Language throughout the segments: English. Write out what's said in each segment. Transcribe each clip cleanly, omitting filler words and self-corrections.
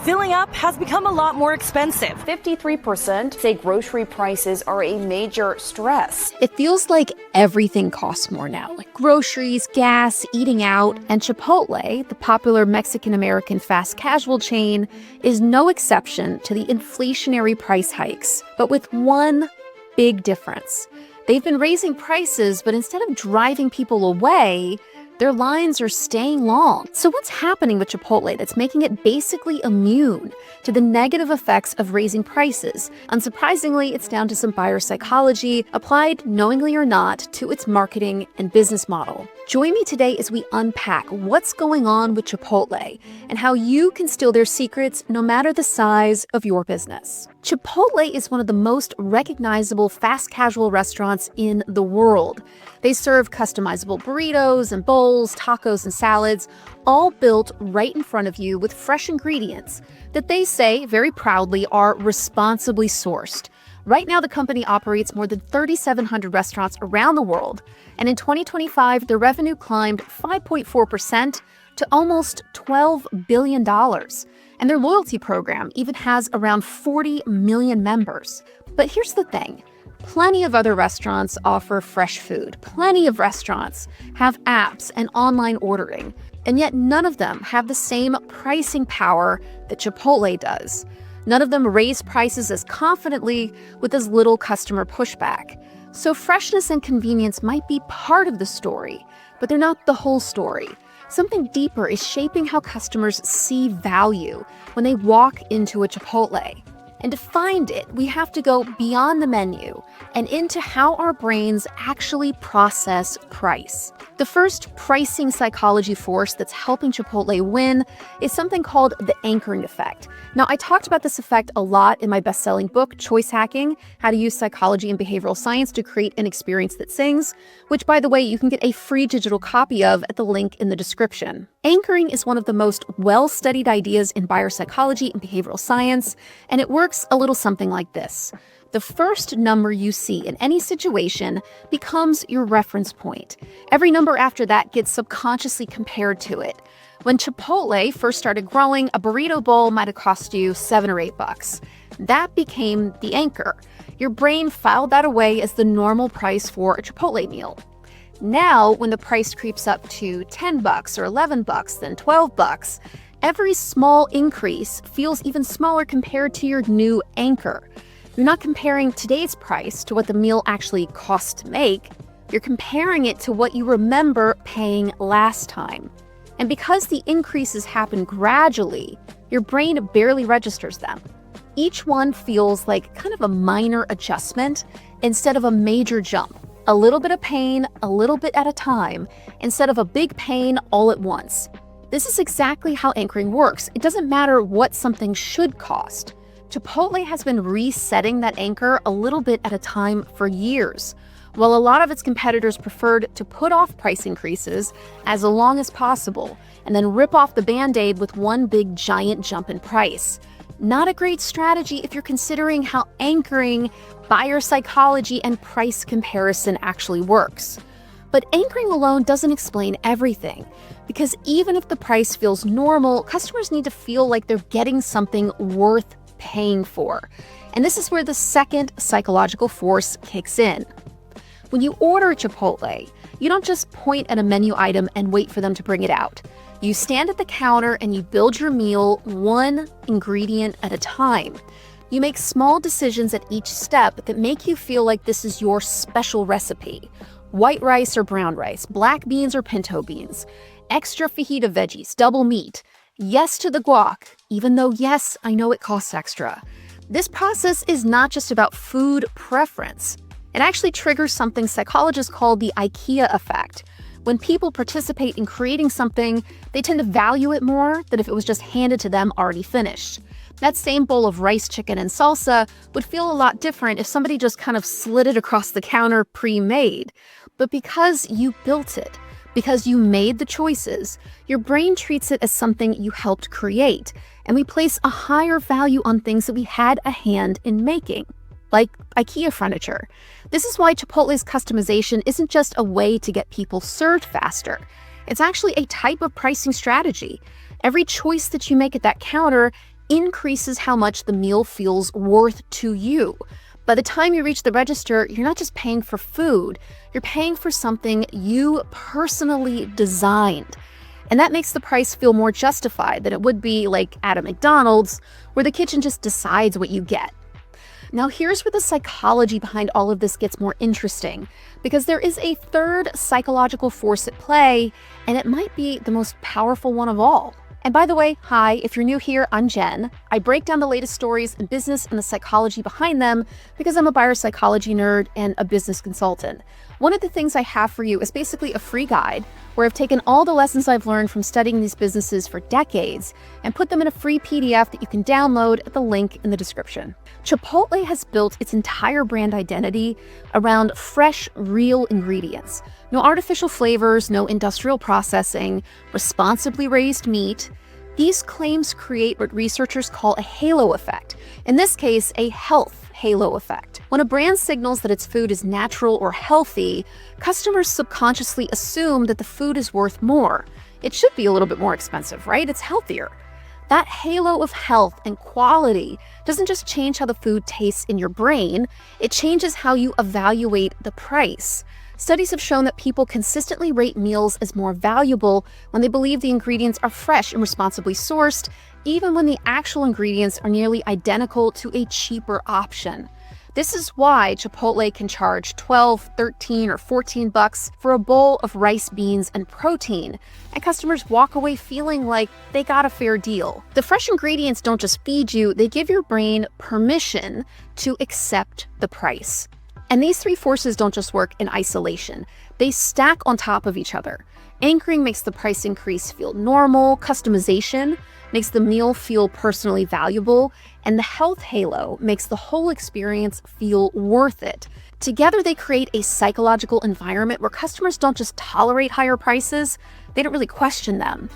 filling up has become a lot more expensive. 53% say grocery prices are a major stress. It feels like everything costs more now, like groceries, gas, eating out. And Chipotle, the popular Mexican-American fast casual chain, is no exception to the inflationary price hikes, but with one big difference. They've been raising prices, but instead of driving people away, their lines are staying long. So what's happening with Chipotle that's making it basically immune to the negative effects of raising prices? Unsurprisingly, it's down to some buyer psychology applied, knowingly or not, to its marketing and business model. Join me today as we unpack what's going on with Chipotle and how you can steal their secrets no matter the size of your business. Chipotle is one of the most recognizable fast casual restaurants in the world. They serve customizable burritos and bowls, tacos and salads, all built right in front of you with fresh ingredients that they say very proudly are responsibly sourced. Right now, the company operates more than 3,700 restaurants around the world, and in 2025, their revenue climbed 5.4% to almost $12 billion. And their loyalty program even has around 40 million members. But here's the thing. Plenty of other restaurants offer fresh food. Plenty of restaurants have apps and online ordering. And yet none of them have the same pricing power that Chipotle does. None of them raise prices as confidently with as little customer pushback. So freshness and convenience might be part of the story, but they're not the whole story. Something deeper is shaping how customers see value when they walk into a Chipotle. And to find it, we have to go beyond the menu and into how our brains actually process price. The first pricing psychology force that's helping Chipotle win is something called the anchoring effect. Now, I talked about this effect a lot in my best-selling book, Choice Hacking: How to Use Psychology and Behavioral Science to Create an Experience That Sings, which, by the way, you can get a free digital copy of at the link in the description. Anchoring is one of the most well-studied ideas in buyer psychology and behavioral science, and it works a little something like this. The first number you see in any situation becomes your reference point. Every number after that gets subconsciously compared to it. When Chipotle first started growing, a burrito bowl might have cost you $7 or $8. That became the anchor. Your brain filed that away as the normal price for a Chipotle meal. Now, when the price creeps up to $10 or $11, then $12, every small increase feels even smaller compared to your new anchor. You're not comparing today's price to what the meal actually cost to make. You're comparing it to what you remember paying last time. And because the increases happen gradually, your brain barely registers them. Each one feels like kind of a minor adjustment instead of a major jump. A little bit of pain, a little bit at a time, instead of a big pain all at once. This is exactly how anchoring works. It doesn't matter what something should cost. Chipotle has been resetting that anchor a little bit at a time for years. While a lot of its competitors preferred to put off price increases as long as possible and then rip off the Band-Aid with one big giant jump in price. Not a great strategy if you're considering how anchoring, buyer psychology, and price comparison actually works. But anchoring alone doesn't explain everything, because even if the price feels normal, customers need to feel like they're getting something worth paying for. And this is where the second psychological force kicks in. When you order Chipotle, you don't just point at a menu item and wait for them to bring it out. You stand at the counter and you build your meal one ingredient at a time. You make small decisions at each step that make you feel like this is your special recipe. White rice or brown rice, black beans or pinto beans, extra fajita veggies, double meat, yes to the guac, even though yes, I know it costs extra. This process is not just about food preference. It actually triggers something psychologists call the IKEA effect. When people participate in creating something, they tend to value it more than if it was just handed to them already finished. That same bowl of rice, chicken, and salsa would feel a lot different if somebody just kind of slid it across the counter pre-made. But because you built it, because you made the choices, your brain treats it as something you helped create, and we place a higher value on things that we had a hand in making, like IKEA furniture. This is why Chipotle's customization isn't just a way to get people served faster. It's actually a type of pricing strategy. Every choice that you make at that counter increases how much the meal feels worth to you. By the time you reach the register, you're not just paying for food, you're paying for something you personally designed. And that makes the price feel more justified than it would be like at a McDonald's, where the kitchen just decides what you get. Now here's where the psychology behind all of this gets more interesting, because there is a third psychological force at play, and it might be the most powerful one of all. And by the way, hi, if you're new here, I'm Jen. I break down the latest stories in business and the psychology behind them because I'm a buyer psychology nerd and a business consultant. One of the things I have for you is basically a free guide where I've taken all the lessons I've learned from studying these businesses for decades and put them in a free PDF that you can download at the link in the description. Chipotle has built its entire brand identity around fresh, real ingredients. No artificial flavors, no industrial processing, responsibly raised meat. These claims create what researchers call a halo effect. In this case, a health halo effect. When a brand signals that its food is natural or healthy, customers subconsciously assume that the food is worth more. It should be a little bit more expensive, right? It's healthier. That halo of health and quality doesn't just change how the food tastes in your brain, it changes how you evaluate the price. Studies have shown that people consistently rate meals as more valuable when they believe the ingredients are fresh and responsibly sourced, even when the actual ingredients are nearly identical to a cheaper option. This is why Chipotle can charge $12, $13, or $14 for a bowl of rice, beans, and protein, and customers walk away feeling like they got a fair deal. The fresh ingredients don't just feed you, they give your brain permission to accept the price. And these three forces don't just work in isolation. They stack on top of each other. Anchoring makes the price increase feel normal, customization makes the meal feel personally valuable, and the health halo makes the whole experience feel worth it. Together, they create a psychological environment where customers don't just tolerate higher prices, they don't really question them.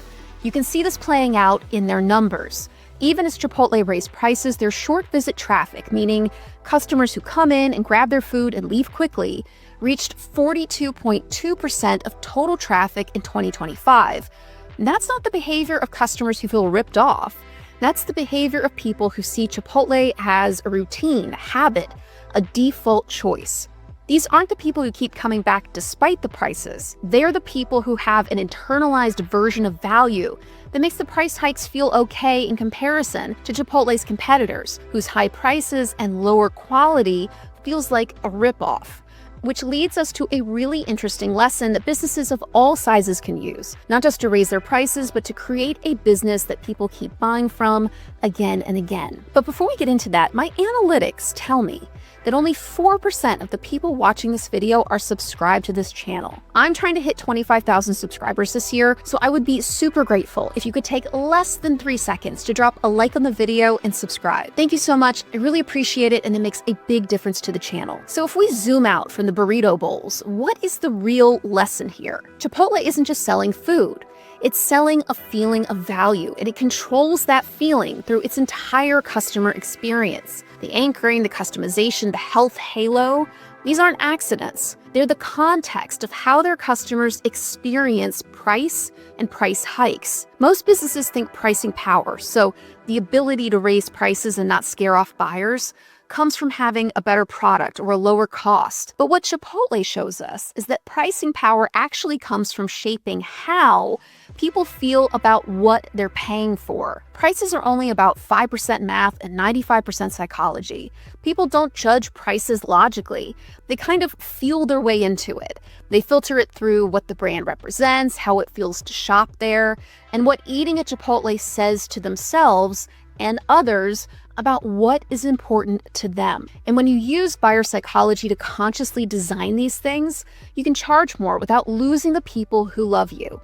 You can see this playing out in their numbers. Even as Chipotle raised prices, their short visit traffic, meaning customers who come in and grab their food and leave quickly, reached 42.2% of total traffic in 2025. And that's not the behavior of customers who feel ripped off. That's the behavior of people who see Chipotle as a routine, a habit, a default choice. These aren't the people who keep coming back despite the prices. They're the people who have an internalized version of value that makes the price hikes feel okay in comparison to Chipotle's competitors, whose high prices and lower quality feels like a ripoff. Which leads us to a really interesting lesson that businesses of all sizes can use, not just to raise their prices, but to create a business that people keep buying from again and again. But before we get into that, my analytics tell me that only 4% of the people watching this video are subscribed to this channel. I'm trying to hit 25,000 subscribers this year, so I would be super grateful if you could take less than 3 seconds to drop a like on the video and subscribe. Thank you so much. I really appreciate it, and it makes a big difference to the channel. So if we zoom out from the burrito bowls, what is the real lesson here? Chipotle isn't just selling food. It's selling a feeling of value, and it controls that feeling through its entire customer experience. The anchoring, the customization, the health halo, these aren't accidents. They're the context of how their customers experience price and price hikes. Most businesses think pricing power, so the ability to raise prices and not scare off buyers comes from having a better product or a lower cost. But what Chipotle shows us is that pricing power actually comes from shaping how people feel about what they're paying for. Prices are only about 5% math and 95% psychology. People don't judge prices logically. They kind of feel their way into it. They filter it through what the brand represents, how it feels to shop there, and what eating at Chipotle says to themselves and others about what is important to them. And when you use buyer psychology to consciously design these things, you can charge more without losing the people who love you.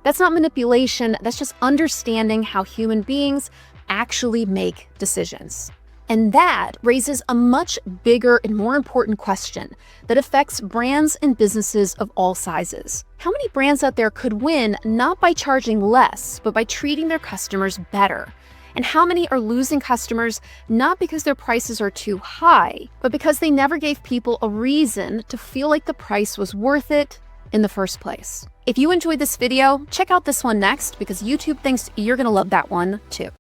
That's not manipulation, that's just understanding how human beings actually make decisions. And that raises a much bigger and more important question that affects brands and businesses of all sizes. How many brands out there could win not by charging less, but by treating their customers better? And how many are losing customers not because their prices are too high, but because they never gave people a reason to feel like the price was worth it in the first place? If you enjoyed this video, check out this one next because YouTube thinks you're gonna love that one too.